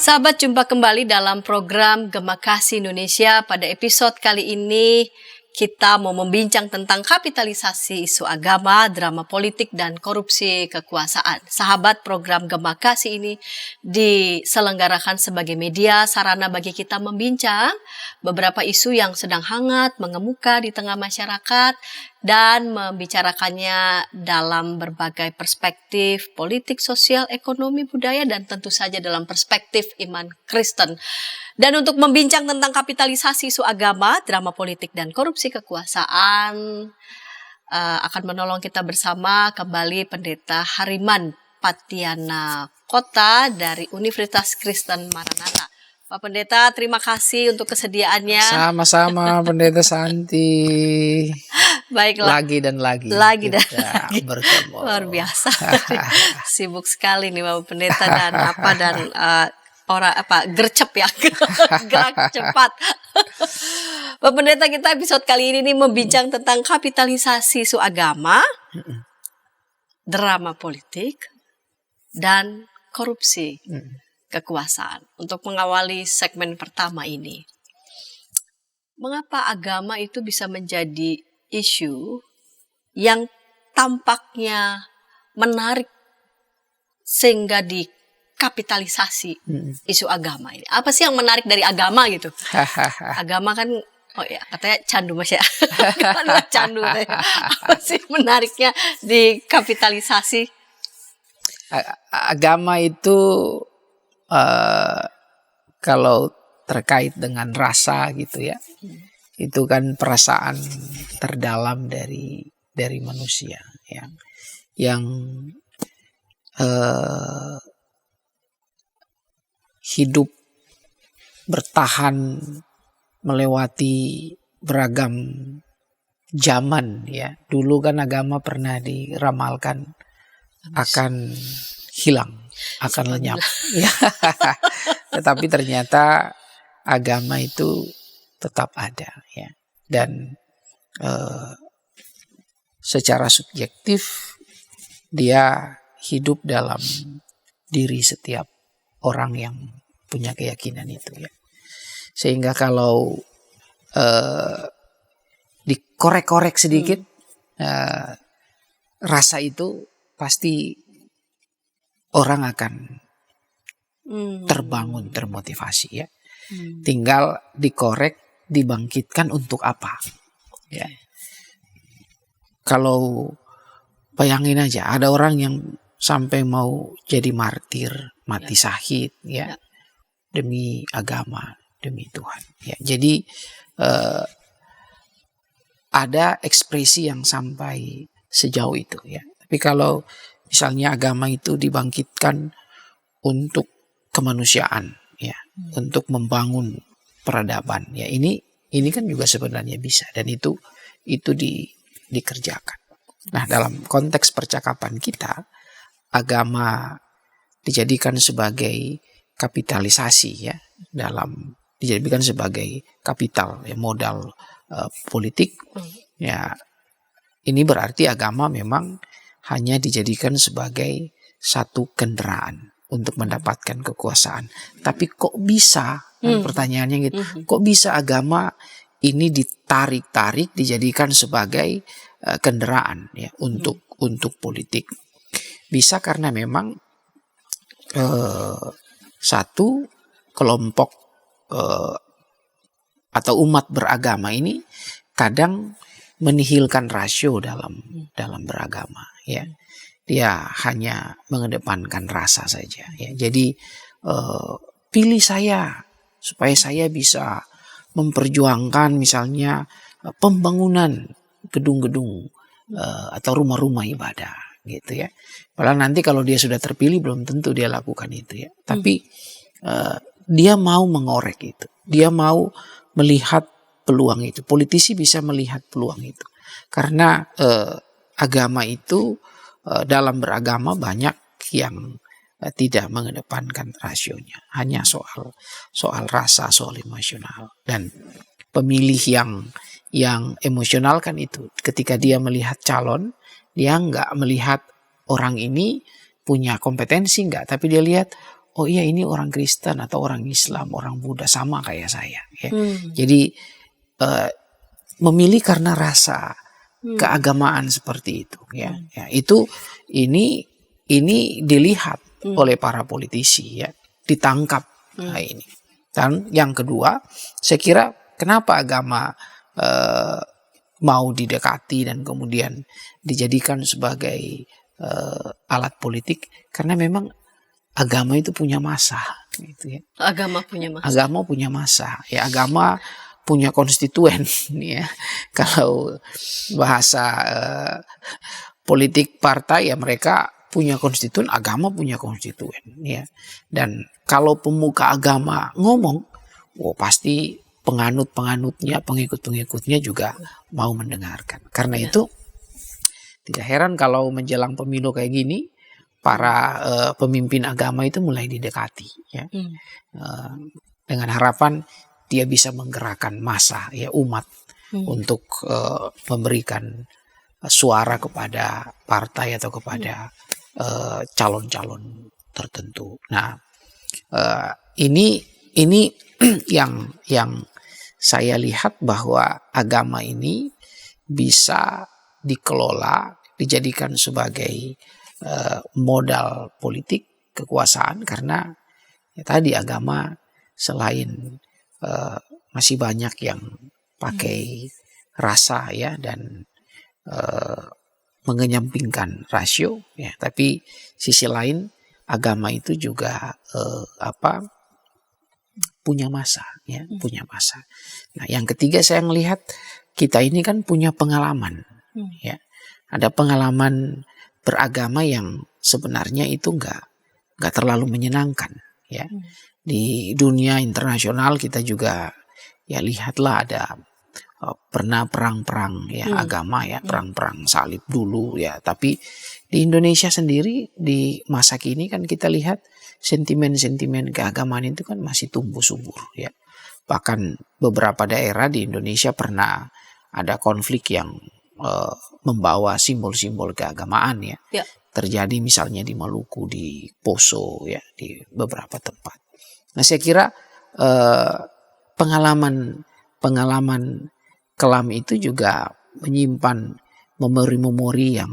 Sahabat, jumpa kembali dalam program Gema Kasih Indonesia. Pada episode kali ini kita mau membincang tentang kapitalisasi isu agama, drama politik, dan korupsi kekuasaan. Sahabat, program Gema Kasih ini diselenggarakan sebagai media sarana bagi kita membincang beberapa isu yang sedang hangat mengemuka di tengah masyarakat dan membicarakannya dalam berbagai perspektif politik, sosial, ekonomi, budaya, dan tentu saja dalam perspektif iman Kristen. Dan untuk membincang tentang kapitalisasi isu agama, drama politik, dan korupsi kekuasaan, akan menolong kita bersama kembali Pendeta Hariman Patiana Kota dari Universitas Kristen Maranatha. Pak Pendeta, terima kasih untuk kesediaannya. Sama-sama Pendeta Santi. Baiklah. Lagi dan lagi bertemu. Luar biasa. Sibuk sekali nih Bapak Pendeta dan gercep ya. Gerak cepat. Bapak Pendeta, kita episode kali ini nih membincang tentang kapitalisasi isu agama, drama politik, dan korupsi kekuasaan. Untuk mengawali segmen pertama ini, mengapa agama itu bisa menjadi isu yang tampaknya menarik sehingga dikapitalisasi isu agama ini? Apa sih yang menarik dari agama gitu? Agama kan, katanya candu Mas ya. Candu. Apa sih menariknya dikapitalisasi? Agama itu kalau terkait dengan rasa gitu ya, itu kan perasaan terdalam dari manusia yang hidup bertahan melewati beragam zaman ya. Dulu kan agama pernah diramalkan akan hilang, akan lenyap ya. Tetapi ternyata agama itu tetap ada ya, dan secara subjektif dia hidup dalam diri setiap orang yang punya keyakinan itu ya. Sehingga kalau dikorek-korek sedikit rasa itu pasti orang akan terbangun, termotivasi ya. Tinggal dikorek, dibangkitkan untuk apa ya. Kalau bayangin aja ada orang yang sampai mau jadi martir, mati syahid ya, demi agama, demi Tuhan ya. Jadi ada ekspresi yang sampai sejauh itu ya. Tapi kalau misalnya agama itu dibangkitkan untuk kemanusiaan ya, untuk membangun peradaban ya, ini kan juga sebenarnya bisa, dan itu dikerjakan. Nah, dalam konteks percakapan kita, agama dijadikan sebagai kapitalisasi ya, dijadikan sebagai kapital ya, modal politik ya. Ini berarti agama memang hanya dijadikan sebagai satu kendaraan untuk mendapatkan kekuasaan. Tapi kok bisa? Pertanyaannya gitu. Kok bisa agama ini ditarik-tarik, dijadikan sebagai kendaraan ya untuk politik? Bisa karena memang satu kelompok atau umat beragama ini kadang menihilkan rasio dalam beragama ya. Dia hanya mengedepankan rasa saja ya. Jadi pilih saya supaya saya bisa memperjuangkan misalnya pembangunan gedung-gedung atau rumah-rumah ibadah gitu ya. Padahal nanti kalau dia sudah terpilih belum tentu dia lakukan itu ya. Tapi dia mau mengorek itu. Dia mau melihat peluang itu. Politisi bisa melihat peluang itu. Karena agama itu dalam beragama banyak yang tidak mengedepankan rasionya, hanya soal rasa, soal emosional. Dan pemilih yang emosional kan itu, ketika dia melihat calon, dia nggak melihat orang ini punya kompetensi nggak, tapi dia lihat oh iya ini orang Kristen atau orang Islam, orang Buddha sama kayak saya. Ya. Hmm. Jadi memilih karena rasa keagamaan seperti itu. Ya, ya itu ini dilihat oleh para politisi, ya, ditangkap. Nah, ini. Dan yang kedua, saya kira kenapa agama mau didekati dan kemudian dijadikan sebagai alat politik, karena memang agama itu punya masa, gitu ya. Agama punya masa. Agama punya masa, ya, agama punya konstituen, ya. Kalau bahasa politik partai, ya mereka punya konstituen, agama punya konstituen, ya. Dan kalau pemuka agama ngomong, pasti penganut-penganutnya, pengikut-pengikutnya juga mau mendengarkan. Karena itu tidak heran kalau menjelang pemilu kayak gini, para pemimpin agama itu mulai didekati, ya, dengan harapan dia bisa menggerakkan massa, ya, umat untuk memberikan suara kepada partai atau kepada calon-calon tertentu. Nah, ini yang saya lihat bahwa agama ini bisa dikelola, dijadikan sebagai modal politik kekuasaan, karena ya tadi agama selain masih banyak yang pakai rasa, ya, dan mengenyampingkan rasio, ya, tapi sisi lain agama itu juga punya masa, ya, punya masa. Nah, yang ketiga saya melihat kita ini kan punya pengalaman, ya, ada pengalaman beragama yang sebenarnya itu nggak terlalu menyenangkan, ya. Di dunia internasional kita juga, ya, lihatlah ada pernah perang-perang, ya, agama, ya, perang-perang salib dulu, ya. Tapi di Indonesia sendiri di masa kini kan kita lihat sentimen-sentimen keagamaan itu kan masih tumbuh subur, ya. Bahkan beberapa daerah di Indonesia pernah ada konflik yang membawa simbol-simbol keagamaan, ya. Ya. Terjadi misalnya di Maluku, di Poso, ya, di beberapa tempat. Nah, saya kira pengalaman kelam itu juga menyimpan memori-memori yang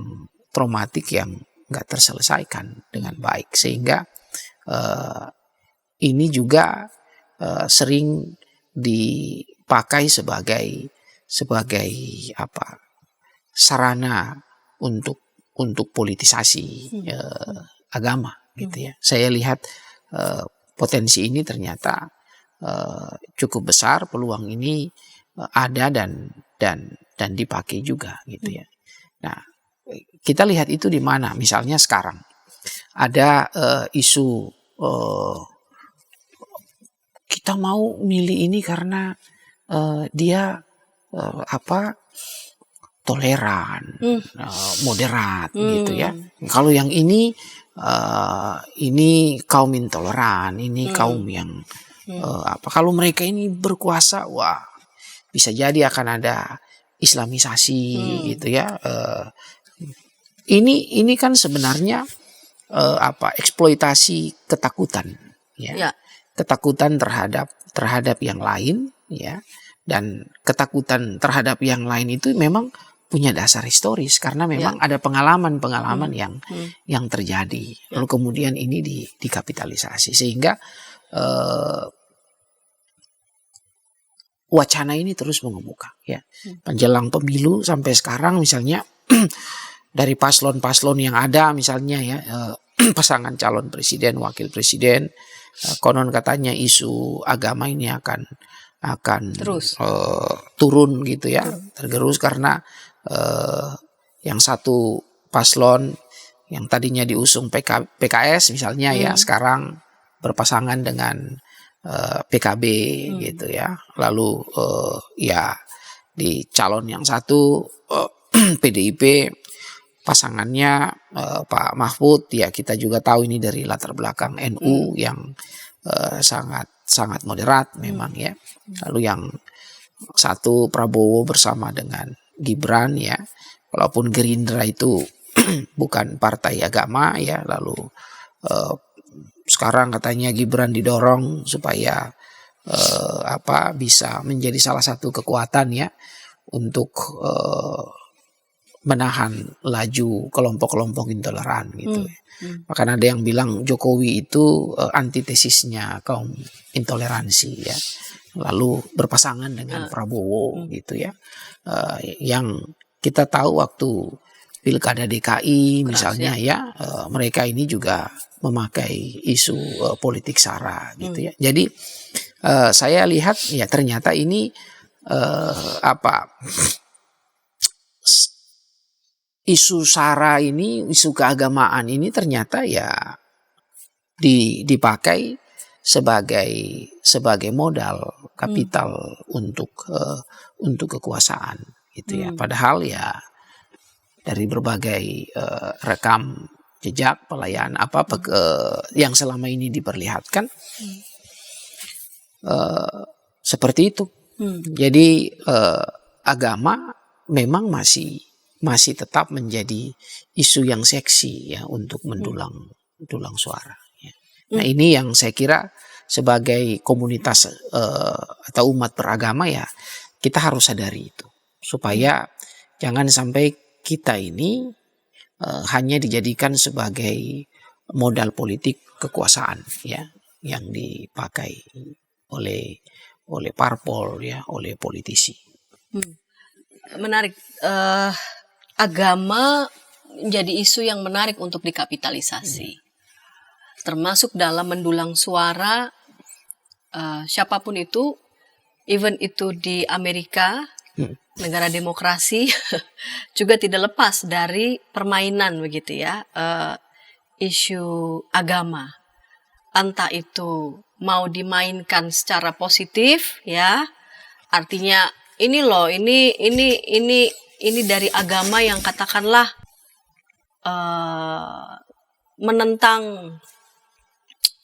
traumatik yang nggak terselesaikan dengan baik, sehingga ini juga sering dipakai sebagai sarana untuk politisasi agama, gitu ya. Saya lihat potensi ini ternyata cukup besar, peluang ini ada dan dipakai juga, gitu ya. Nah, kita lihat itu di mana? Misalnya sekarang ada isu kita mau milih ini karena dia toleran, moderat, gitu ya. Kalau yang ini kaum intoleran, ini kaum yang kalau mereka ini berkuasa, wah, bisa jadi akan ada Islamisasi, gitu ya. Ini kan sebenarnya eksploitasi ketakutan, ya. Ya. Ketakutan terhadap yang lain, ya. Dan ketakutan terhadap yang lain itu memang punya dasar historis, karena memang ada pengalaman yang terjadi. Lalu kemudian ini dikapitalisasi, sehingga wacana ini terus mengemuka, ya. Menjelang pemilu sampai sekarang misalnya dari paslon-paslon yang ada misalnya, ya, pasangan calon presiden, wakil presiden, konon katanya isu agama ini akan terus turun, gitu ya, tergerus karena yang satu paslon yang tadinya diusung PKS misalnya, ya, sekarang berpasangan dengan PKB, gitu ya. Lalu ya di calon yang satu PDIP pasangannya Pak Mahfud, ya, kita juga tahu ini dari latar belakang NU yang sangat moderat memang, ya. Lalu yang satu Prabowo bersama dengan Gibran, ya, walaupun Gerindra itu bukan partai agama, ya. Lalu sekarang katanya Gibran didorong supaya bisa menjadi salah satu kekuatan ya untuk menahan laju kelompok-kelompok intoleran gitu. Bahkan ada yang bilang Jokowi itu antitesisnya kaum intoleransi ya. Lalu berpasangan dengan Prabowo gitu ya. Yang kita tahu waktu Pilkada DKI misalnya ya, mereka ini juga memakai isu politik sara gitu ya. Jadi saya lihat ya ternyata ini isu sara ini, isu keagamaan ini ternyata ya dipakai sebagai modal kapital untuk kekuasaan gitu ya. Padahal ya dari berbagai rekam jejak pelayan yang selama ini diperlihatkan seperti itu. Jadi agama memang masih tetap menjadi isu yang seksi ya untuk mendulang suara. Ya. Nah ini yang saya kira sebagai komunitas atau umat beragama ya kita harus sadari itu supaya jangan sampai kita ini hanya dijadikan sebagai modal politik kekuasaan ya yang dipakai oleh parpol ya, oleh politisi. Menarik. Agama menjadi isu yang menarik untuk dikapitalisasi, termasuk dalam mendulang suara siapapun itu, even itu di Amerika, negara demokrasi, juga tidak lepas dari permainan begitu ya, isu agama, entah itu mau dimainkan secara positif ya, artinya ini loh, ini dari agama yang katakanlah menentang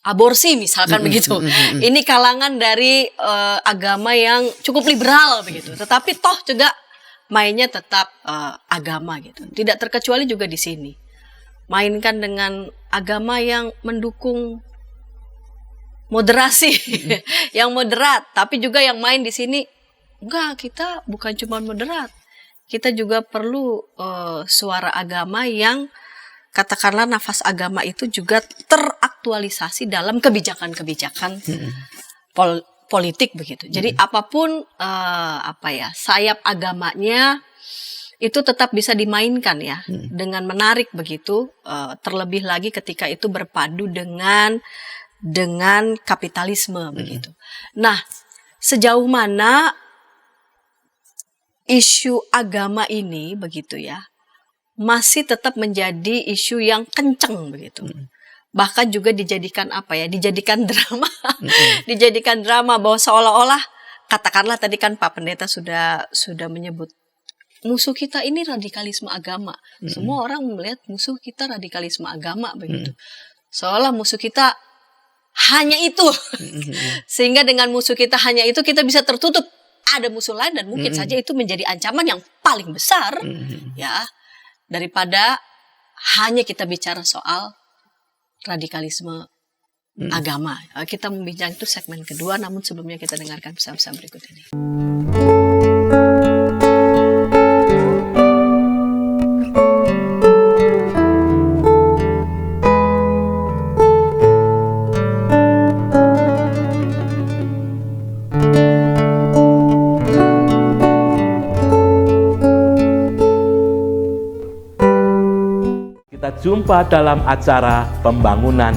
aborsi misalkan begitu. Ini kalangan dari agama yang cukup liberal begitu. Tetapi toh juga mainnya tetap agama gitu. Tidak terkecuali juga di sini. Mainkan dengan agama yang mendukung moderasi, yang moderat, tapi juga yang main di sini enggak, kita bukan cuma moderat. Kita juga perlu suara agama yang katakanlah nafas agama itu juga teraktualisasi dalam kebijakan-kebijakan politik begitu. Jadi apapun sayap agamanya itu tetap bisa dimainkan ya dengan menarik begitu. Terlebih lagi ketika itu berpadu dengan kapitalisme begitu. Nah, sejauh mana isu agama ini begitu ya masih tetap menjadi isu yang kenceng begitu. Bahkan juga dijadikan dijadikan drama. Dijadikan drama bahwa seolah-olah katakanlah tadi kan Pak Pendeta sudah menyebut musuh kita ini radikalisme agama. Semua orang melihat musuh kita radikalisme agama begitu. Seolah musuh kita hanya itu. Sehingga dengan musuh kita hanya itu kita bisa tertutup. Ada musuh lain dan mungkin saja itu menjadi ancaman yang paling besar ya daripada hanya kita bicara soal radikalisme agama. Kita membincang itu segmen kedua, namun sebelumnya kita dengarkan pesan-pesan berikut ini. Jumpa dalam acara pembangunan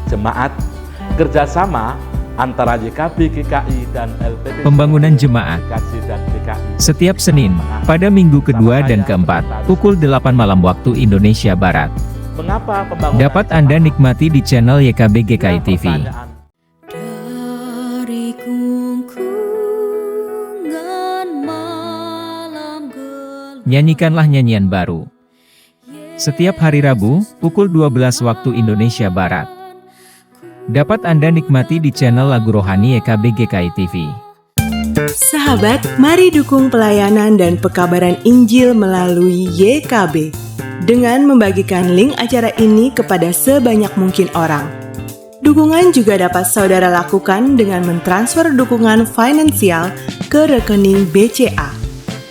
jemaat kerjasama antara YKB GKI dan LPP Pembangunan Jemaat dan GKI. Setiap Senin pada minggu kedua dan keempat pukul 8 malam waktu Indonesia Barat. Mengapa pembangunan Dapat Anda nikmati di channel YKB GKI TV. Dari kungkungan malam gelap. Nyanyikanlah nyanyian baru. Setiap hari Rabu, pukul 12 waktu Indonesia Barat. Dapat Anda nikmati di channel Lagu Rohani YKB GKI TV. Sahabat, mari dukung pelayanan dan pekabaran Injil melalui YKB dengan membagikan link acara ini kepada sebanyak mungkin orang. Dukungan juga dapat saudara lakukan dengan mentransfer dukungan finansial ke rekening BCA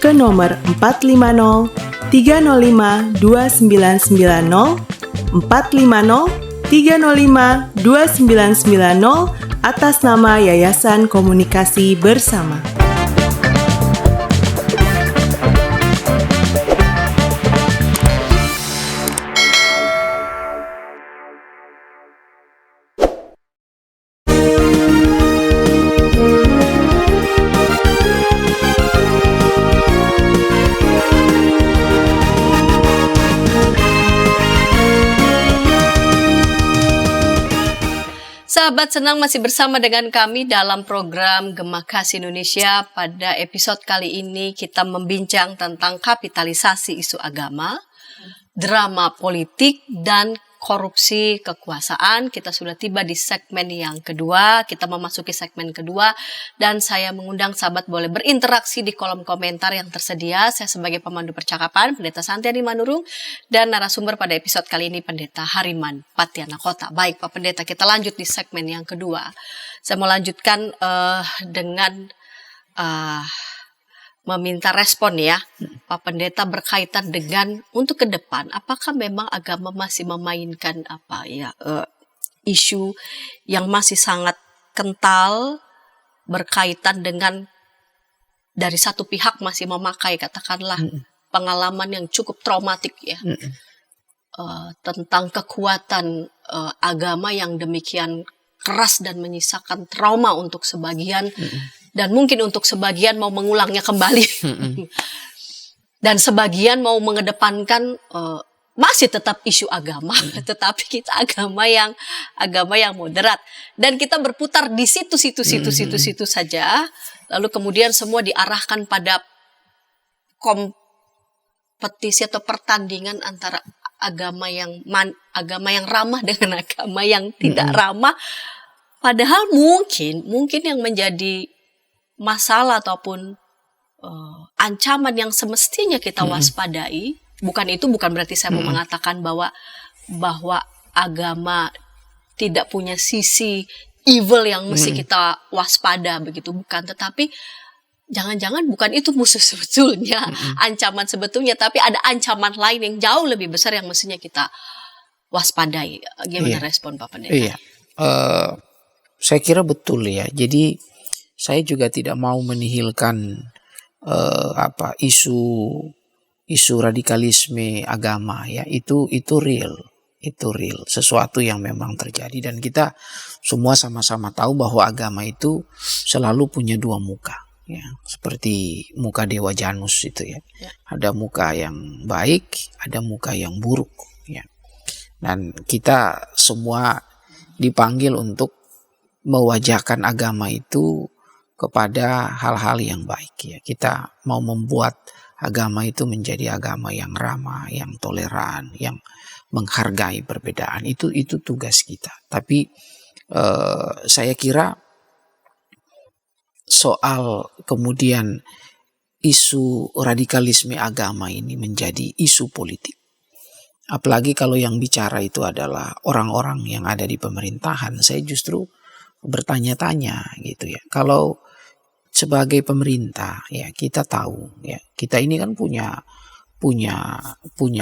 ke nomor 450 305 2990 450 305 2990 atas nama Yayasan Komunikasi Bersama. Sahabat, senang masih bersama dengan kami dalam program Gema Kasih Indonesia. Pada episode kali ini kita membincang tentang kapitalisasi isu agama, drama politik, dan korupsi kekuasaan. Kita sudah tiba di segmen yang kedua, kita memasuki segmen kedua, dan saya mengundang sahabat boleh berinteraksi di kolom komentar yang tersedia. Saya sebagai pemandu percakapan, Pendeta Santiani Manurung, dan narasumber pada episode kali ini Pendeta Hariman Patiana Kota. Baik Pak Pendeta, kita lanjut di segmen yang kedua. Saya mau lanjutkan dengan meminta respon ya, Pak Pendeta, berkaitan dengan untuk ke depan, apakah memang agama masih memainkan isu yang masih sangat kental berkaitan dengan dari satu pihak masih memakai katakanlah pengalaman yang cukup traumatik ya, tentang kekuatan agama yang demikian keras dan menyisakan trauma untuk sebagian. Dan mungkin untuk sebagian mau mengulangnya kembali. Dan sebagian mau mengedepankan masih tetap isu agama. Tetapi kita agama yang moderat. Dan kita berputar di situ-situ saja. Lalu kemudian semua diarahkan pada kompetisi atau pertandingan antara agama yang ramah dengan agama yang tidak ramah. Padahal mungkin yang menjadi masalah ataupun ancaman yang semestinya kita waspadai, bukan berarti saya mau mengatakan bahwa agama tidak punya sisi evil yang mesti kita waspada begitu, bukan, tetapi jangan-jangan bukan itu musuh sebetulnya, ancaman sebetulnya, tapi ada ancaman lain yang jauh lebih besar yang mestinya kita waspadai. Gimana respon Pak Pendeta? Iya, saya kira betul ya. Jadi saya juga tidak mau menihilkan isu radikalisme agama ya. Itu real, sesuatu yang memang terjadi, dan kita semua sama-sama tahu bahwa agama itu selalu punya dua muka ya, seperti muka Dewa Janus itu ya. Ada muka yang baik, ada muka yang buruk ya. Dan kita semua dipanggil untuk mewajahkan agama itu kepada hal-hal yang baik ya. Kita mau membuat agama itu menjadi agama yang ramah, yang toleran, yang menghargai perbedaan. Itu tugas kita. Tapi saya kira soal kemudian isu radikalisme agama ini menjadi isu politik. Apalagi kalau yang bicara itu adalah orang-orang yang ada di pemerintahan, saya justru bertanya-tanya gitu ya. Kalau sebagai pemerintah ya, kita tahu ya, kita ini kan punya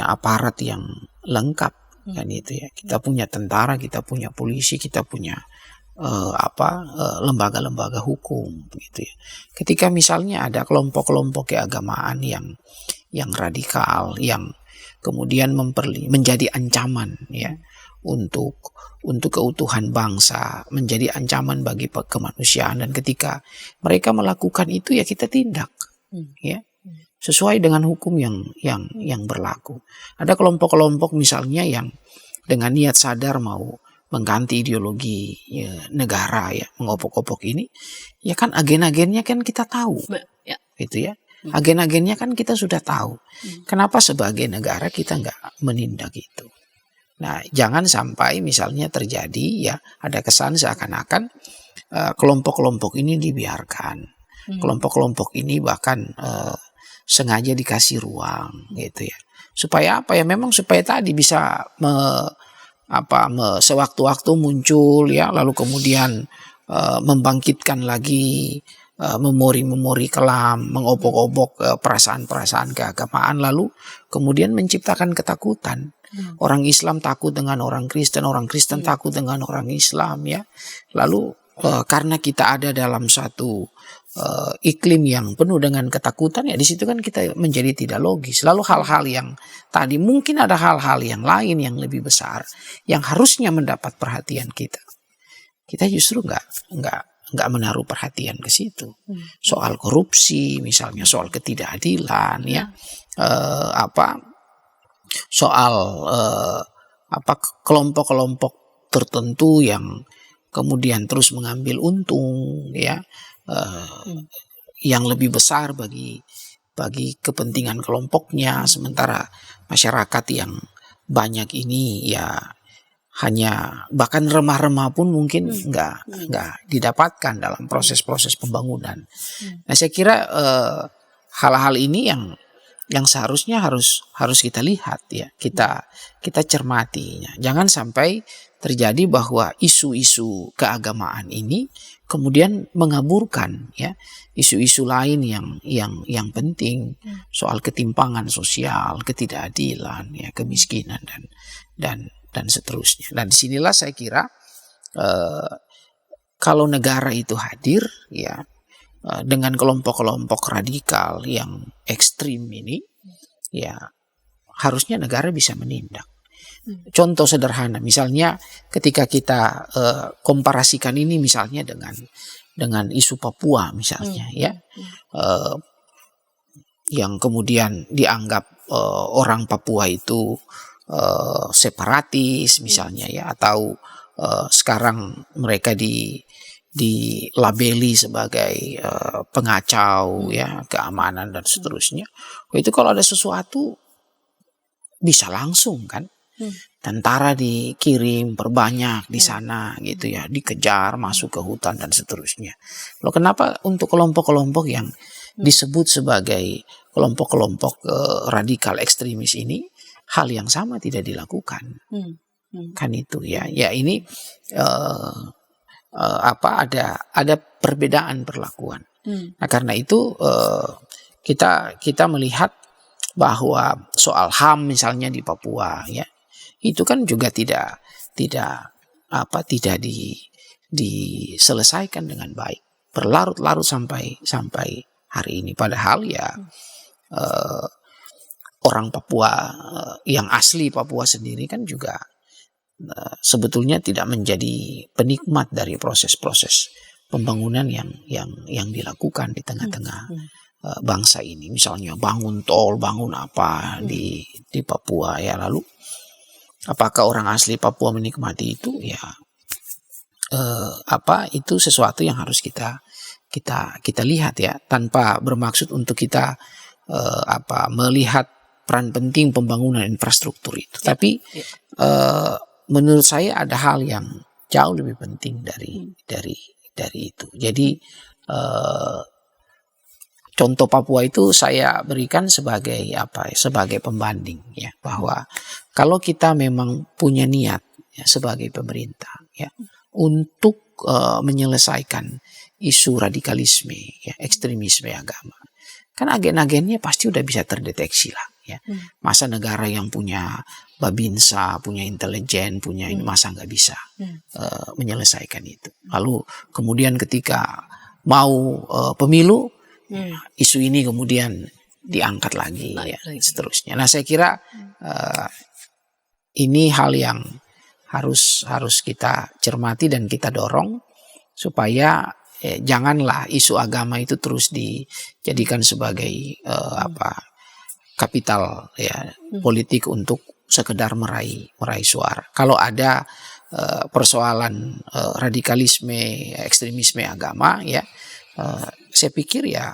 aparat yang lengkap kan itu ya. Kita punya tentara, kita punya polisi, kita punya lembaga-lembaga hukum gitu ya. Ketika misalnya ada kelompok-kelompok keagamaan yang radikal, yang kemudian menjadi ancaman ya untuk keutuhan bangsa, menjadi ancaman bagi kemanusiaan, dan ketika mereka melakukan itu ya kita tindak ya sesuai dengan hukum yang berlaku. Ada kelompok-kelompok misalnya yang dengan niat sadar mau mengganti ideologi ya, negara ya, mengopok-opok ini ya, kan agen-agennya kan kita tahu gitu ya. Agen-agennya kan kita sudah tahu. Kenapa sebagai negara kita nggak menindak itu? Nah, jangan sampai misalnya terjadi ya, ada kesan seakan-akan kelompok-kelompok ini dibiarkan. Kelompok-kelompok ini bahkan sengaja dikasih ruang gitu ya. Supaya apa ya? Memang supaya tadi bisa sewaktu-waktu muncul ya, lalu kemudian membangkitkan lagi memori-memori kelam, mengobok-obok perasaan-perasaan keagamaan, lalu kemudian menciptakan ketakutan. Orang Islam takut dengan orang Kristen takut dengan orang Islam ya. Lalu karena kita ada dalam satu iklim yang penuh dengan ketakutan ya, di situ kan kita menjadi tidak logis. Lalu hal-hal yang tadi mungkin ada hal-hal yang lain yang lebih besar yang harusnya mendapat perhatian kita. Kita justru nggak menaruh perhatian ke situ. Soal korupsi misalnya, soal ketidakadilan ya, soal kelompok-kelompok tertentu yang kemudian terus mengambil untung ya, yang lebih besar bagi kepentingan kelompoknya, sementara masyarakat yang banyak ini ya hanya bahkan remah-remah pun mungkin nggak didapatkan dalam proses-proses pembangunan. Nah saya kira hal-hal ini yang seharusnya harus kita lihat ya, kita cermatinya. Jangan sampai terjadi bahwa isu-isu keagamaan ini kemudian mengaburkan ya isu-isu lain yang penting, soal ketimpangan sosial, ketidakadilan ya, kemiskinan dan seterusnya. Dan disinilah saya kira kalau negara itu hadir ya dengan kelompok-kelompok radikal yang ekstrim ini ya, harusnya negara bisa menindak. Contoh sederhana misalnya ketika kita komparasikan ini misalnya dengan isu Papua misalnya ya, yang kemudian dianggap orang Papua itu separatis misalnya ya, atau sekarang mereka dilabeli sebagai pengacau ya keamanan dan seterusnya. Itu kalau ada sesuatu bisa langsung kan, tentara dikirim perbanyak di sana gitu ya, dikejar masuk ke hutan dan seterusnya. Loh kenapa untuk kelompok-kelompok yang disebut sebagai kelompok-kelompok radikal ekstremis ini hal yang sama tidak dilakukan? Kan itu ya. Ya ini ada perbedaan perlakuan. Nah karena itu kita melihat bahwa soal HAM misalnya di Papua ya, itu kan juga tidak diselesaikan dengan baik, berlarut-larut sampai hari ini. Padahal ya orang Papua yang asli Papua sendiri kan juga sebetulnya tidak menjadi penikmat dari proses-proses pembangunan yang dilakukan di tengah-tengah bangsa ini. Misalnya bangun tol, bangun apa di Papua ya, lalu apakah orang asli Papua menikmati itu ya? Itu sesuatu yang harus kita lihat ya, tanpa bermaksud untuk kita melihat peran penting pembangunan infrastruktur itu. Tapi menurut saya ada hal yang jauh lebih penting dari itu. Jadi contoh Papua itu saya berikan sebagai sebagai pembanding ya, bahwa kalau kita memang punya niat ya, sebagai pemerintah ya untuk menyelesaikan isu radikalisme ya, ekstremisme agama, kan agen-agennya pasti udah bisa terdeteksi lah ya. Masa negara yang punya Babinsa, punya intelijen, punya ini, masa nggak bisa menyelesaikan itu. Lalu kemudian ketika mau pemilu, isu ini kemudian diangkat lagi ya, seterusnya. Nah saya kira ini hal yang harus kita cermati dan kita dorong supaya janganlah isu agama itu terus dijadikan sebagai kapital ya politik untuk sekedar meraih suara. Kalau ada persoalan radikalisme, ekstremisme agama ya, saya pikir ya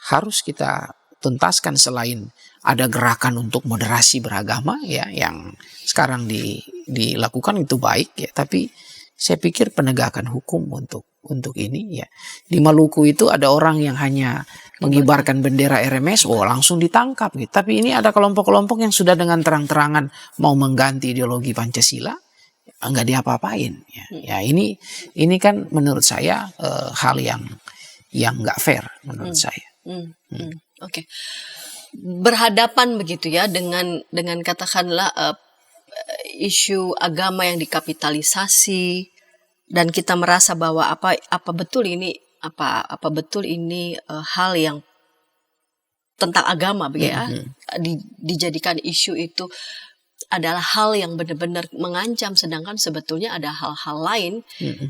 harus kita tuntaskan. Selain ada gerakan untuk moderasi beragama ya yang sekarang dilakukan itu baik ya, tapi saya pikir penegakan hukum untuk ini ya. Di Maluku itu ada orang yang hanya mengibarkan bendera RMS, langsung ditangkap gitu. Tapi ini ada kelompok-kelompok yang sudah dengan terang-terangan mau mengganti ideologi Pancasila, nggak diapa-apain. Ya ini kan menurut saya hal yang nggak fair menurut saya. Oke. Berhadapan begitu ya dengan katakanlah isu agama yang dikapitalisasi, dan kita merasa bahwa apa betul ini hal yang tentang agama begitu ya, dijadikan isu itu adalah hal yang benar-benar mengancam, sedangkan sebetulnya ada hal-hal lain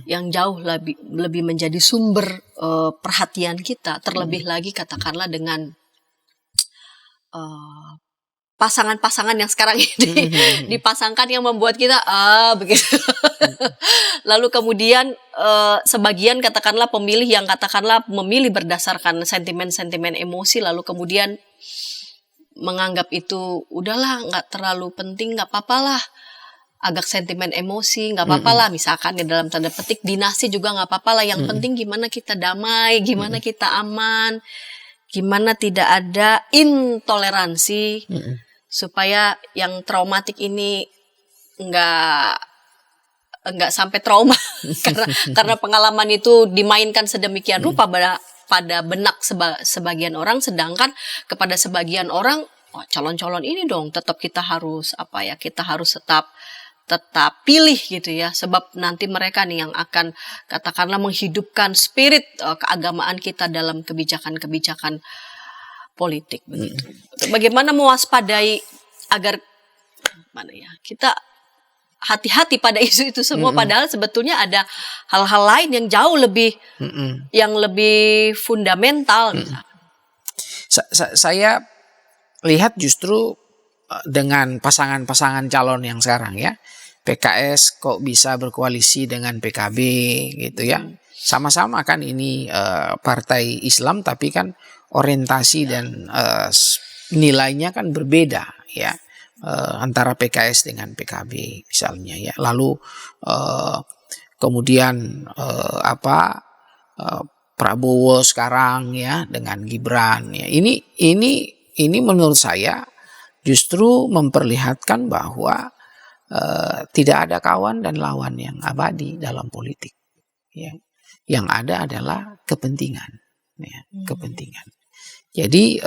yang jauh lebih menjadi sumber perhatian kita, terlebih lagi katakanlah dengan pasangan-pasangan yang sekarang ini dipasangkan yang membuat kita begitu. Lalu kemudian sebagian katakanlah pemilih yang katakanlah memilih berdasarkan sentimen-sentimen emosi, lalu kemudian menganggap itu udahlah nggak terlalu penting, nggak apa-apalah, agak sentimen emosi nggak apa-apalah, misalkan ya dalam tanda petik dinasti juga nggak apa-apalah, yang penting gimana kita damai, gimana kita aman, gimana tidak ada intoleransi, supaya yang traumatik ini nggak sampai trauma karena pengalaman itu dimainkan sedemikian rupa pada benak sebagian orang, sedangkan kepada sebagian orang calon-calon ini dong tetap kita harus tetap pilih gitu ya, sebab nanti mereka nih yang akan katakanlah menghidupkan spirit keagamaan kita dalam kebijakan-kebijakan politik begitu. Bagaimana mewaspadai agar kita hati-hati pada isu itu semua, padahal sebetulnya ada hal-hal lain yang jauh lebih fundamental. Saya lihat justru dengan pasangan-pasangan calon yang sekarang ya, PKS kok bisa berkoalisi dengan PKB gitu ya. Sama-sama kan ini partai Islam, tapi kan orientasi dan nilainya kan berbeda ya, antara PKS dengan PKB misalnya ya. Lalu kemudian Prabowo sekarang ya dengan Gibran ya. Ini menurut saya justru memperlihatkan bahwa tidak ada kawan dan lawan yang abadi dalam politik. Ya. Yang ada adalah kepentingan. Ya, kepentingan. Jadi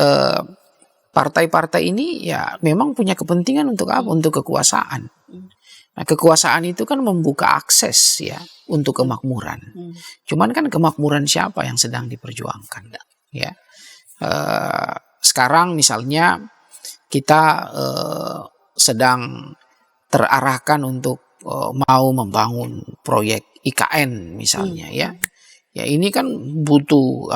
partai-partai ini ya memang punya kepentingan untuk apa? Untuk kekuasaan. Nah, kekuasaan itu kan membuka akses ya untuk kemakmuran. Cuman kan kemakmuran siapa yang sedang diperjuangkan? Ya. Sekarang misalnya kita sedang terarahkan untuk mau membangun proyek IKN misalnya ya. Ya ini kan butuh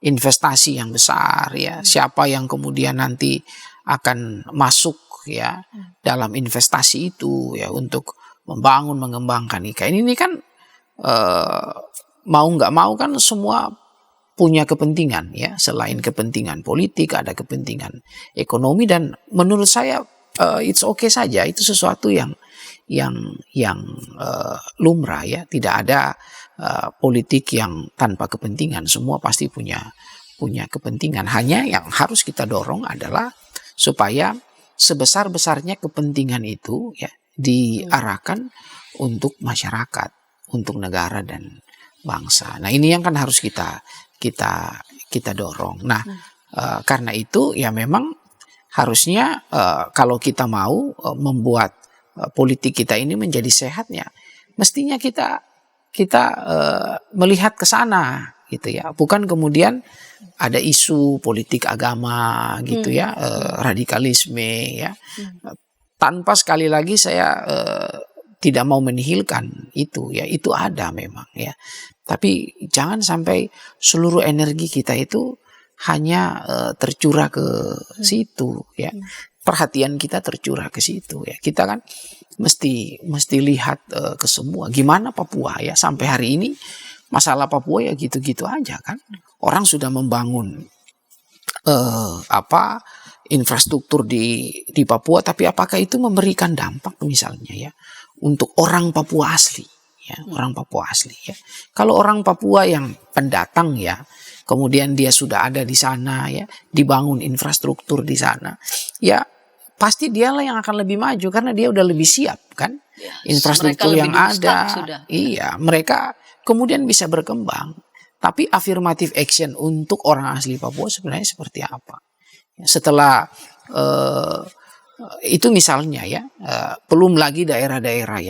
investasi yang besar ya. Siapa yang kemudian nanti akan masuk ya dalam investasi itu ya untuk membangun mengembangkan IKN ini kan mau nggak mau kan semua punya kepentingan ya. Selain kepentingan politik ada kepentingan ekonomi, dan menurut saya it's okay saja, itu sesuatu yang lumrah ya. Tidak ada politik yang tanpa kepentingan, semua pasti punya kepentingan. Hanya yang harus kita dorong adalah supaya sebesar-besarnya kepentingan itu ya diarahkan untuk masyarakat, untuk negara dan bangsa. Nah, ini yang kan harus kita dorong. Nah, karena itu ya memang harusnya kalau kita mau membuat politik kita ini menjadi sehatnya, mestinya kita melihat ke sana gitu ya. Bukan kemudian ada isu politik agama gitu ya, radikalisme ya. Tanpa sekali lagi saya tidak mau menihilkan itu ya, itu ada memang ya. Tapi jangan sampai seluruh energi kita itu hanya tercurah ke situ ya. Perhatian kita tercurah ke situ ya. Kita kan mesti lihat ke semua. Gimana Papua ya, sampai hari ini masalah Papua ya gitu-gitu aja kan. Orang sudah membangun infrastruktur di Papua, tapi apakah itu memberikan dampak misalnya ya untuk orang Papua asli ya, orang Papua asli ya. Kalau orang Papua yang pendatang ya, kemudian dia sudah ada di sana ya, dibangun infrastruktur di sana ya, pasti dialah yang akan lebih maju karena dia udah lebih siap kan, Ya, infrastruktur mereka yang lebih di-start ada, sudah. iya mereka kemudian bisa berkembang. Tapi affirmative action untuk orang asli Papua sebenarnya seperti apa? Setelah itu misalnya ya, belum lagi daerah-daerah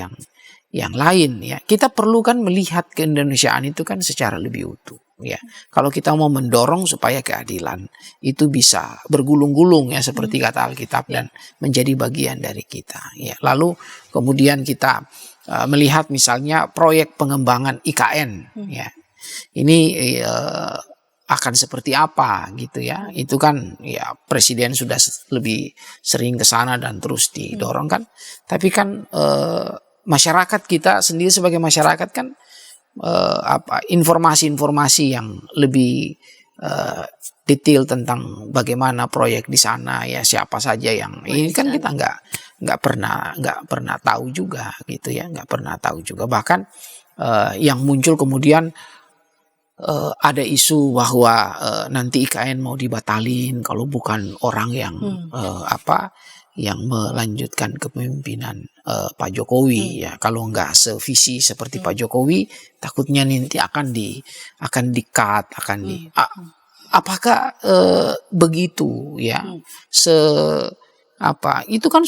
yang lain ya. Kita perlu kan melihat keindonesiaan itu kan secara lebih utuh ya. Kalau kita mau mendorong supaya keadilan itu bisa bergulung-gulung ya seperti kata Alkitab dan menjadi bagian dari kita ya. Lalu kemudian kita melihat misalnya proyek pengembangan IKN ya. Ini akan seperti apa gitu ya. Itu kan ya presiden sudah lebih sering ke sana dan terus didorong kan. Tapi kan masyarakat kita sendiri sebagai masyarakat kan informasi-informasi yang lebih detail tentang bagaimana proyek di sana ya, siapa saja yang ini kan kita nggak pernah tahu juga gitu ya, nggak pernah tahu juga. Bahkan yang muncul kemudian ada isu bahwa nanti IKN mau dibatalin kalau bukan orang yang yang melanjutkan kepemimpinan Pak Jokowi ya. Kalau nggak sevisi seperti Pak Jokowi, takutnya nanti akan di-cut, apakah begitu ya? Itu kan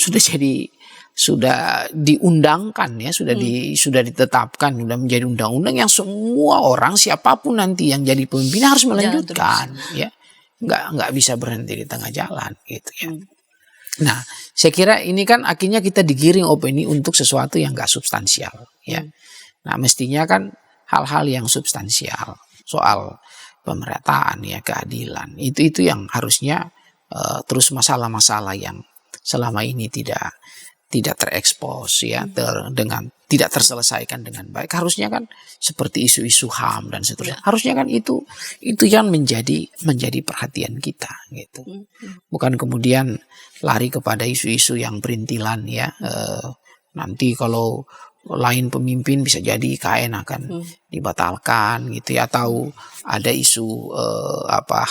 sudah diundangkan ya, sudah ditetapkan, sudah menjadi undang-undang yang semua orang siapapun nanti yang jadi pemimpin harus melanjutkan ya, nggak bisa berhenti di tengah jalan gitu ya. Nah, saya kira ini kan akhirnya kita digiring opini untuk sesuatu yang nggak substansial ya. Nah, mestinya kan hal-hal yang substansial soal pemerataan ya, keadilan itu yang harusnya terus masalah-masalah yang selama ini tidak terekspos ya, dengan tidak terselesaikan dengan baik. Harusnya kan seperti isu-isu HAM dan seterusnya. Harusnya kan itu yang menjadi perhatian kita gitu. Bukan kemudian lari kepada isu-isu yang perintilan ya. Nanti kalau lain pemimpin bisa jadi IKN akan dibatalkan gitu ya, atau ada isu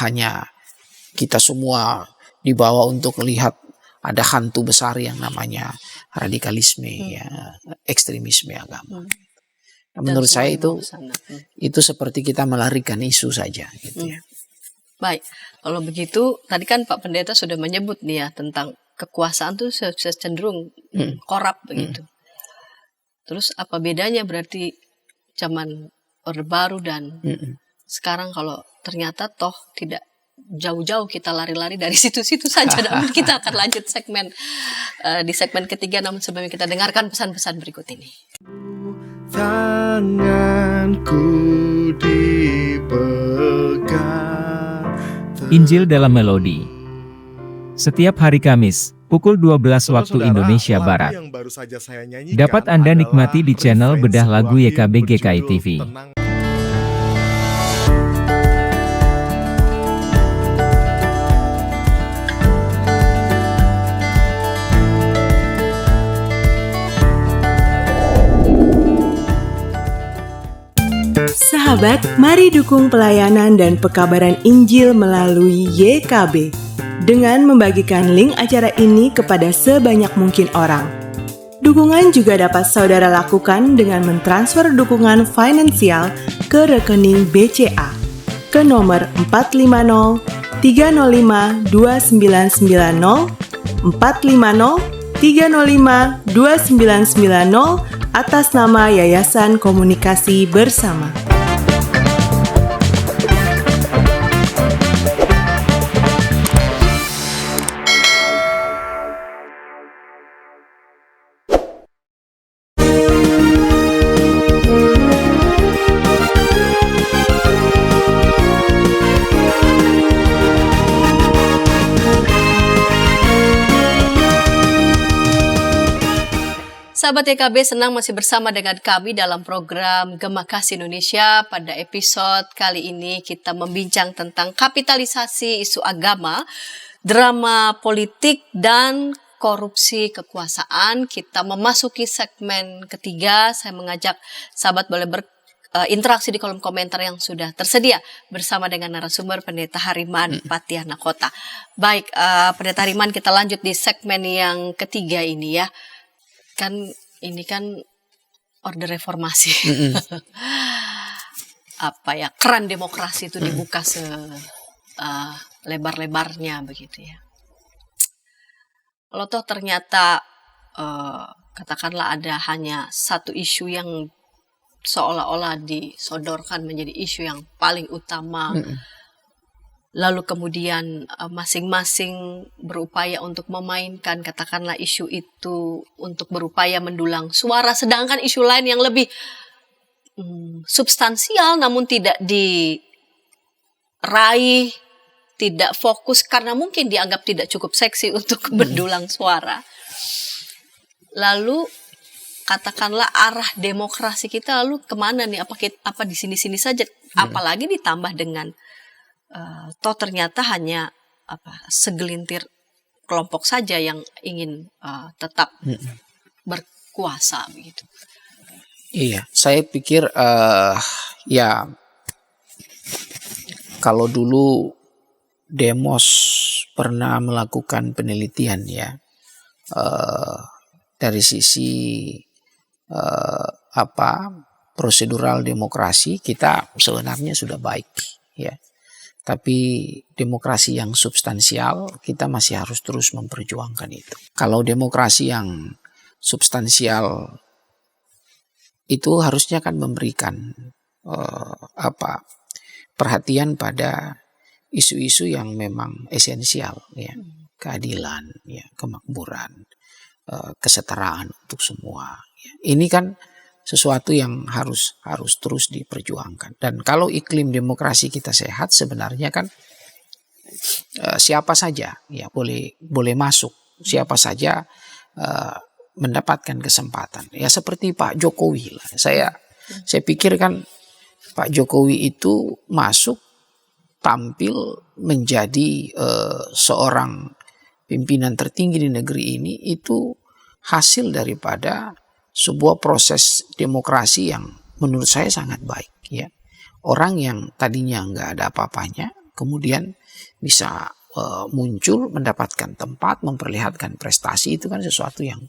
hanya kita semua dibawa untuk melihat ada hantu besar yang namanya radikalisme ya, ekstremisme agama. Nah, menurut saya itu seperti kita melarikan isu saja gitu ya. Baik, kalau begitu tadi kan Pak Pendeta sudah menyebut nih ya tentang kekuasaan tuh cenderung korup begitu. Terus apa bedanya berarti zaman Orde Baru dan sekarang kalau ternyata toh tidak jauh-jauh kita lari-lari dari situ-situ saja. Namun kita akan lanjut di segmen ketiga, namun sebelumnya kita dengarkan pesan-pesan berikut ini. Tanganku dipegang. Injil dalam Melodi. Setiap hari Kamis, pukul 12 waktu Indonesia Barat. Dapat Anda nikmati di channel Bedah Lagu YKB GKI TV. Sahabat, mari dukung pelayanan dan pekabaran Injil melalui YKB dengan membagikan link acara ini kepada sebanyak mungkin orang. Dukungan juga dapat saudara lakukan dengan mentransfer dukungan finansial ke rekening BCA ke nomor 450 305 2990 450 305 2990 atas nama Yayasan Komunikasi Bersama. Sahabat YKB, senang masih bersama dengan kami dalam program Gema Kasih Indonesia. Pada episode kali ini kita membincang tentang kapitalisasi isu agama, drama politik, dan korupsi kekuasaan. Kita memasuki segmen ketiga. Saya mengajak sahabat boleh interaksi di kolom komentar yang sudah tersedia bersama dengan narasumber Pendeta Hariman Patiana Kota. Baik, Pendeta Hariman, kita lanjut di segmen yang ketiga ini ya. Kan ini kan Orde Reformasi. Apa ya, keran demokrasi itu dibuka lebar-lebarnya begitu ya. Kalau toh ternyata katakanlah ada hanya satu isu yang seolah-olah disodorkan menjadi isu yang paling utama, lalu kemudian masing-masing berupaya untuk memainkan katakanlah isu itu untuk berupaya mendulang suara, sedangkan isu lain yang lebih substansial namun tidak diraih, tidak fokus karena mungkin dianggap tidak cukup seksi untuk mendulang suara. Lalu katakanlah arah demokrasi kita lalu kemana nih? Apa di sini-sini saja? Apalagi ditambah dengan toh ternyata hanya segelintir kelompok saja yang ingin tetap berkuasa begitu. Iya, saya pikir ya kalau dulu Demos pernah melakukan penelitian ya dari sisi prosedural demokrasi kita sebenarnya sudah baik ya. Tapi demokrasi yang substansial kita masih harus terus memperjuangkan itu. Kalau demokrasi yang substansial itu harusnya kan memberikan perhatian pada isu-isu yang memang esensial ya, keadilan ya, kemakmuran, kesetaraan untuk semua. Ini kan sesuatu yang harus terus diperjuangkan. Dan kalau iklim demokrasi kita sehat, sebenarnya kan siapa saja ya boleh masuk, siapa saja mendapatkan kesempatan. Ya seperti Pak Jokowi lah. Saya pikir kan Pak Jokowi itu masuk tampil menjadi seorang pimpinan tertinggi di negeri ini itu hasil daripada sebuah proses demokrasi yang menurut saya sangat baik ya. Orang yang tadinya nggak ada apa-apanya kemudian bisa muncul, mendapatkan tempat, memperlihatkan prestasi, itu kan sesuatu yang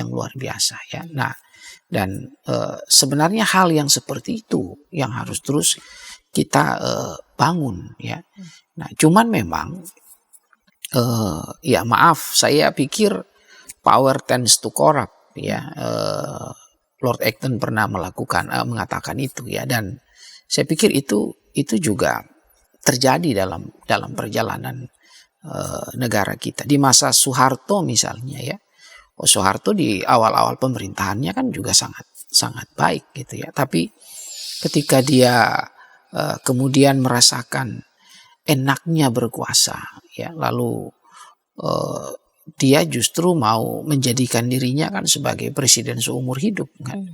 luar biasa ya. Nah, dan sebenarnya hal yang seperti itu yang harus terus kita bangun ya. Nah, cuman memang ya maaf, saya pikir power tends to corrupt ya. Lord Acton pernah mengatakan itu ya, dan saya pikir itu juga terjadi dalam perjalanan negara kita. Di masa Soeharto misalnya ya, Soeharto di awal-awal pemerintahannya kan juga sangat baik gitu ya. Tapi ketika dia kemudian merasakan enaknya berkuasa ya, lalu dia justru mau menjadikan dirinya kan sebagai presiden seumur hidup kan.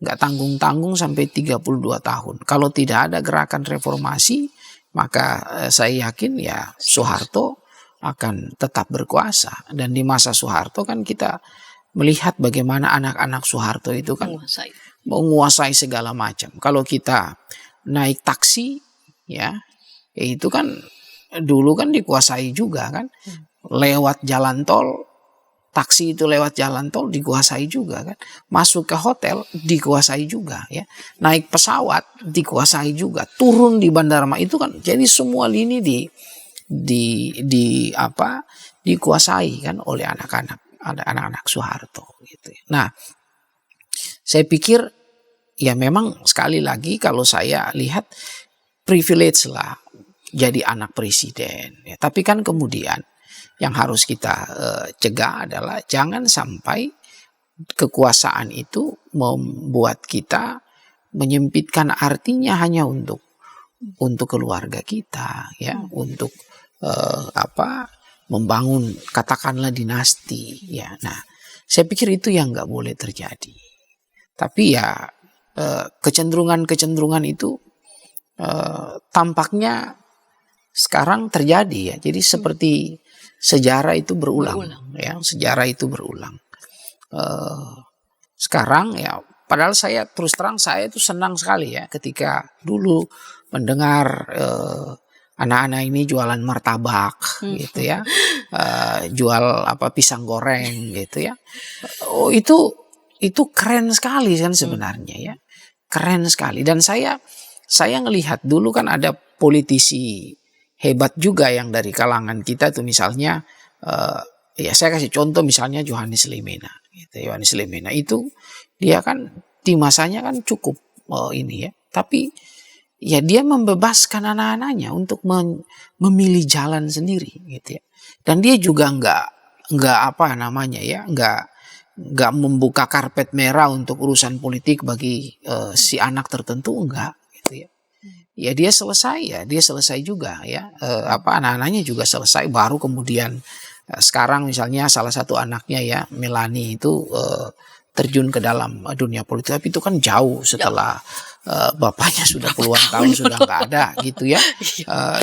Nggak tanggung-tanggung sampai 32 tahun. Kalau tidak ada gerakan reformasi, maka saya yakin ya Soeharto akan tetap berkuasa. Dan di masa Soeharto kan kita melihat bagaimana anak-anak Soeharto itu kan menguasai segala macam. Kalau kita naik taksi ya itu kan dulu kan dikuasai juga kan. Lewat jalan tol, taksi itu lewat jalan tol dikuasai juga kan. Masuk ke hotel dikuasai juga ya. Naik pesawat dikuasai juga. Turun di bandara itu kan. Jadi semua lini dikuasai kan oleh anak-anak Soeharto gitu. Nah, saya pikir ya memang sekali lagi kalau saya lihat privilege lah jadi anak presiden ya. Tapi kan kemudian yang harus kita cegah adalah jangan sampai kekuasaan itu membuat kita menyempitkan artinya hanya untuk keluarga kita ya, untuk membangun katakanlah dinasti ya. Nah, saya pikir itu yang nggak boleh terjadi. Tapi ya kecenderungan itu tampaknya sekarang terjadi ya. Jadi seperti sejarah itu berulang. Ya, sejarah itu berulang. Sekarang ya padahal saya terus terang saya itu senang sekali ya ketika dulu mendengar anak-anak ini jualan martabak gitu ya, jual pisang goreng gitu ya. Oh itu keren sekali kan sebenarnya ya, keren sekali. Dan saya ngelihat dulu kan ada politisi hebat juga yang dari kalangan kita tuh misalnya, ya saya kasih contoh misalnya Johannes Lemena. Gitu. Johannes Lemena itu dia kan di masanya kan cukup ini ya, tapi ya dia membebaskan anak-anaknya untuk memilih jalan sendiri gitu ya. Dan dia juga nggak apa namanya ya, nggak membuka karpet merah untuk urusan politik bagi si anak tertentu, enggak gitu ya. Ya dia selesai juga ya, anak-anaknya juga selesai, baru kemudian sekarang misalnya salah satu anaknya ya Melanie itu terjun ke dalam dunia politik, tapi itu kan jauh setelah bapaknya sudah puluhan tahun sudah nggak ada gitu ya.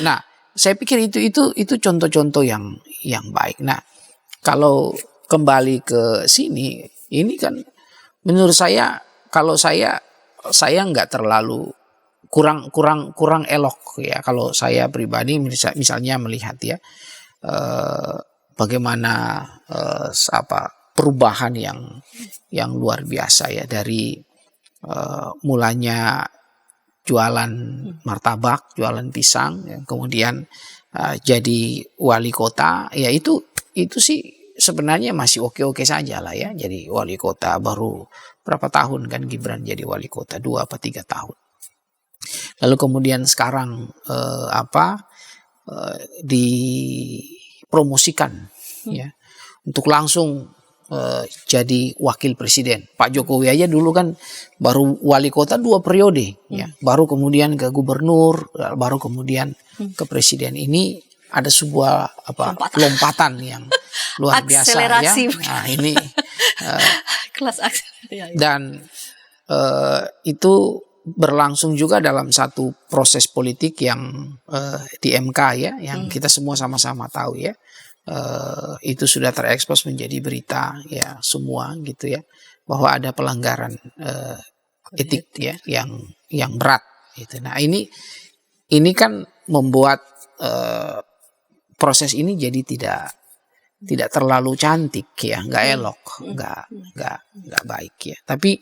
Nah saya pikir itu contoh-contoh yang baik. Nah kalau kembali ke sini, ini kan menurut saya, kalau saya nggak terlalu kurang elok ya kalau saya pribadi misalnya melihat ya bagaimana perubahan yang luar biasa ya dari mulanya jualan martabak, jualan pisang, ya, kemudian jadi wali kota, ya itu sih sebenarnya masih oke-oke saja lah ya. Jadi wali kota baru berapa tahun kan Gibran jadi wali kota, 2 apa 3 tahun. Lalu kemudian sekarang dipromosikan ya untuk langsung jadi wakil presiden. Pak Jokowi aja dulu kan baru wali kota 2 periode ya, baru kemudian ke gubernur, baru kemudian ke presiden. Ini ada sebuah lompatan yang luar biasa ya. Nah, ini kelas akselerasi. Dan itu berlangsung juga dalam satu proses politik yang di MK ya, yang kita semua sama-sama tahu ya. Itu sudah terekspos menjadi berita ya semua gitu ya, bahwa ada pelanggaran etik ya yang berat gitu. Nah ini kan membuat proses ini jadi tidak terlalu cantik ya, nggak elok, nggak baik ya. Tapi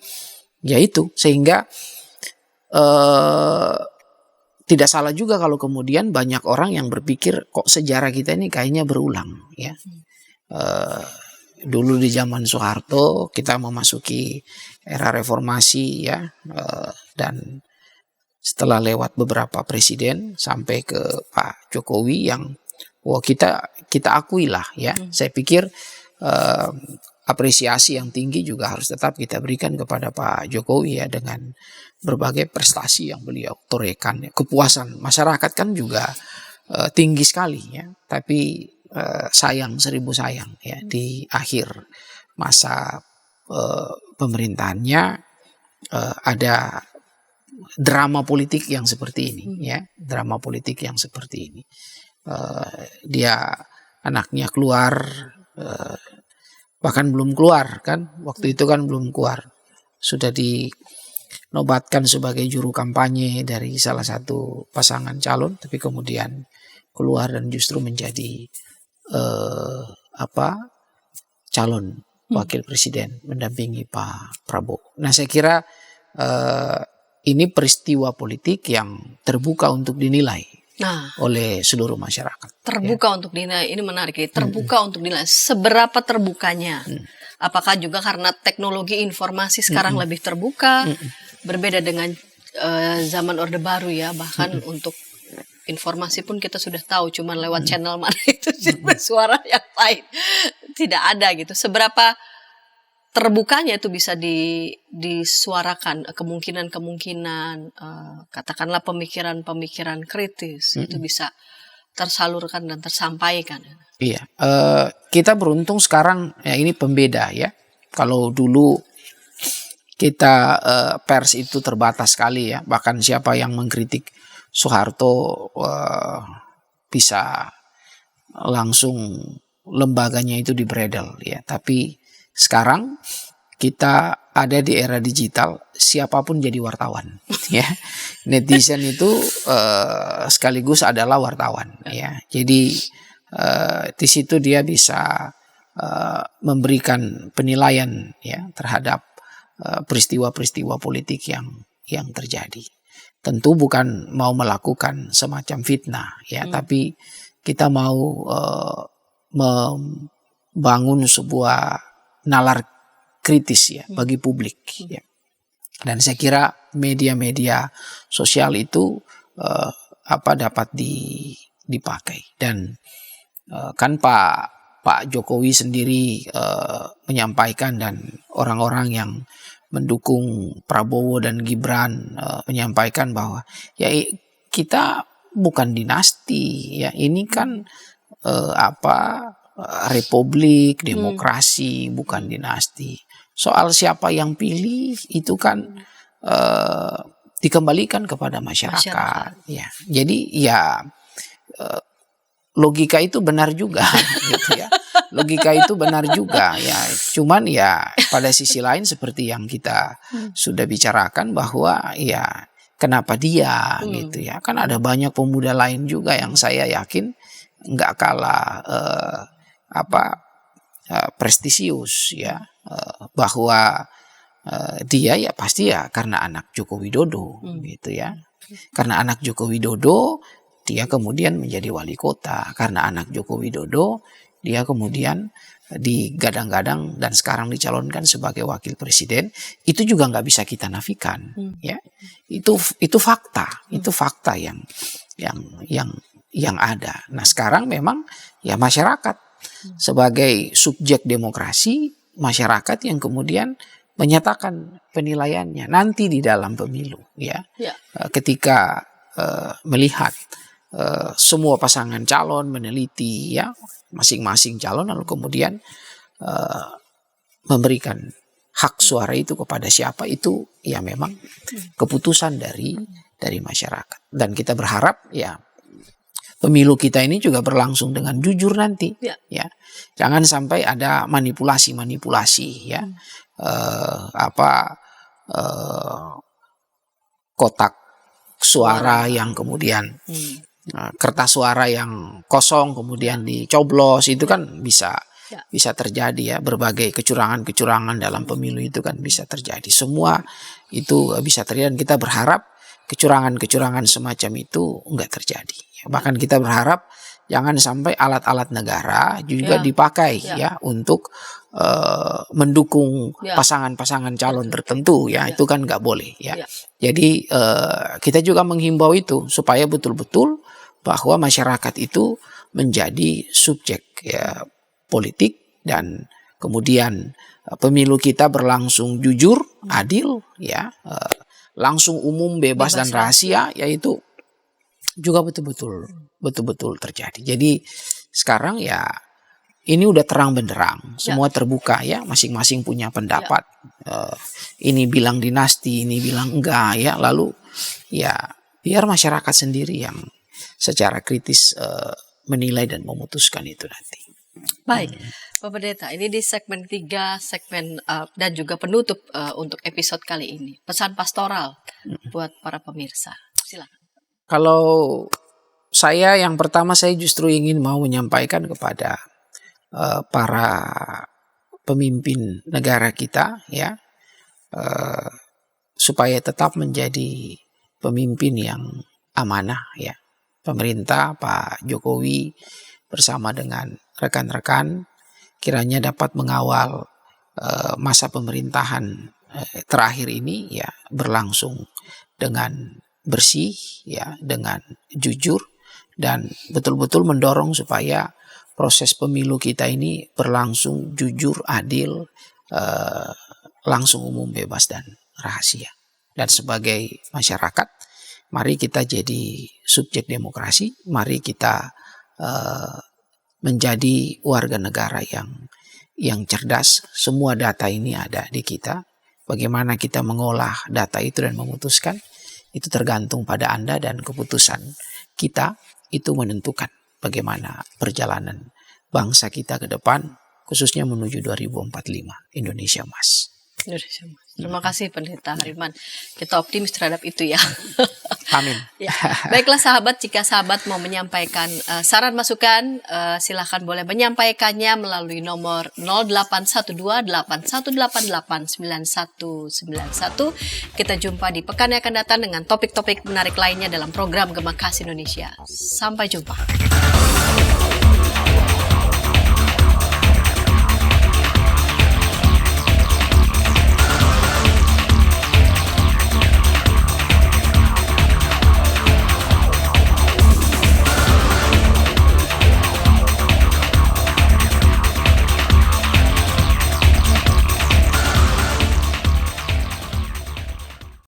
ya itu sehingga tidak salah juga kalau kemudian banyak orang yang berpikir kok sejarah kita ini kayaknya berulang ya. Dulu di zaman Soeharto kita memasuki era reformasi ya, dan setelah lewat beberapa presiden sampai ke Pak Jokowi yang kita akui lah ya. Saya pikir apresiasi yang tinggi juga harus tetap kita berikan kepada Pak Jokowi ya, dengan berbagai prestasi yang beliau torehkan. Kepuasan masyarakat kan juga tinggi sekali ya. Tapi sayang, seribu sayang ya, di akhir masa pemerintahannya ada drama politik yang seperti ini ya, drama politik yang seperti ini. Dia anaknya keluar, bahkan belum keluar kan, waktu itu kan belum keluar, sudah dinobatkan sebagai juru kampanye dari salah satu pasangan calon, tapi kemudian keluar dan justru menjadi calon wakil presiden mendampingi Pak Prabowo. Nah saya kira ini peristiwa politik yang terbuka untuk dinilai oleh seluruh masyarakat. Terbuka untuk dinilai, ini menarik ya. Terbuka untuk dinilai. Seberapa terbukanya? Apakah juga karena teknologi informasi sekarang lebih terbuka, berbeda dengan zaman Orde Baru ya, bahkan untuk informasi pun kita sudah tahu, cuman lewat channel mana itu suara yang lain tidak ada gitu. Seberapa terbukanya itu bisa disuarakan kemungkinan-kemungkinan, katakanlah pemikiran-pemikiran kritis itu bisa tersalurkan dan tersampaikan. Iya, kita beruntung sekarang ya, ini pembeda ya. Kalau dulu kita pers itu terbatas sekali ya, bahkan siapa yang mengkritik Soeharto bisa langsung lembaganya itu dibredel ya. Tapi sekarang kita ada di era digital, siapapun jadi wartawan, ya. Netizen itu sekaligus adalah wartawan, ya. Jadi di situ dia bisa memberikan penilaian, ya, terhadap peristiwa-peristiwa politik yang terjadi. Tentu bukan mau melakukan semacam fitnah, ya, tapi kita mau membangun sebuah nalar kritis, ya, bagi publik, ya. Dan saya kira media-media sosial itu dapat dipakai. Dan kan Pak Jokowi sendiri menyampaikan, dan orang-orang yang mendukung Prabowo dan Gibran menyampaikan bahwa ya kita bukan dinasti, ya, ini kan republik, demokrasi, bukan dinasti. Soal siapa yang pilih itu kan dikembalikan kepada masyarakat. Ya. Jadi ya logika itu benar juga, gitu ya. Logika itu benar juga, ya. Cuman ya pada sisi lain seperti yang kita sudah bicarakan bahwa ya kenapa dia, gitu ya. Kan ada banyak pemuda lain juga yang saya yakin nggak kalah prestisius, ya, bahwa dia ya pasti ya karena anak Joko Widodo, gitu ya. Karena anak Joko Widodo dia kemudian menjadi wali kota, karena anak Joko Widodo dia kemudian digadang-gadang dan sekarang dicalonkan sebagai wakil presiden. Itu juga nggak bisa kita nafikan, ya. Itu fakta, itu fakta yang ada. Nah sekarang memang ya masyarakat sebagai subjek demokrasi, masyarakat yang kemudian menyatakan penilaiannya nanti di dalam pemilu, ya. Ketika melihat semua pasangan calon, meneliti, ya, masing-masing calon, lalu kemudian memberikan hak suara itu kepada siapa, itu ya memang keputusan dari masyarakat. Dan kita berharap ya pemilu kita ini juga berlangsung dengan jujur nanti, ya. Jangan sampai ada manipulasi, ya. Kotak suara yang kemudian kertas suara yang kosong kemudian dicoblos, itu kan bisa terjadi, ya. Berbagai kecurangan dalam pemilu itu kan bisa terjadi. Semua itu bisa terjadi, dan kita berharap kecurangan semacam itu enggak terjadi. Bahkan kita berharap jangan sampai alat-alat negara juga dipakai, ya, untuk mendukung pasangan-pasangan calon tertentu, ya. Itu kan nggak boleh, ya. Jadi kita juga menghimbau itu supaya betul-betul bahwa masyarakat itu menjadi subjek, ya, politik, dan kemudian pemilu kita berlangsung jujur, adil, ya, langsung umum, bebas dan rahasia, yaitu juga betul-betul terjadi. Jadi sekarang ya ini udah terang benderang, semua terbuka, ya, masing-masing punya pendapat. Ini bilang dinasti, ini bilang enggak, ya. Lalu ya biar masyarakat sendiri yang secara kritis menilai dan memutuskan itu nanti. Baik, Pak Pendeta, ini di segmen 3, dan juga penutup untuk episode kali ini. Pesan pastoral buat para pemirsa. Silakan. Kalau saya yang pertama, saya justru ingin mau menyampaikan kepada para pemimpin negara kita, ya, supaya tetap menjadi pemimpin yang amanah, ya. Pemerintah Pak Jokowi bersama dengan rekan-rekan kiranya dapat mengawal masa pemerintahan terakhir ini, ya, berlangsung dengan bersih, ya, dengan jujur, dan betul-betul mendorong supaya proses pemilu kita ini berlangsung jujur, adil, langsung umum, bebas dan rahasia. Dan sebagai masyarakat, mari kita jadi subjek demokrasi, mari kita menjadi warga negara yang cerdas. Semua data ini ada di kita. Bagaimana kita mengolah data itu dan memutuskan, itu tergantung pada Anda, dan keputusan kita itu menentukan bagaimana perjalanan bangsa kita ke depan, khususnya menuju 2045 Indonesia Emas. Terima kasih Pendeta Hariman. Kita optimis terhadap itu ya. Amin. Ya. Baiklah sahabat, jika sahabat mau menyampaikan saran masukan, silahkan boleh menyampaikannya melalui nomor 0812-8188-9191. Kita jumpa di pekan yang akan datang dengan topik-topik menarik lainnya dalam program Gema Kasih Indonesia. Sampai jumpa.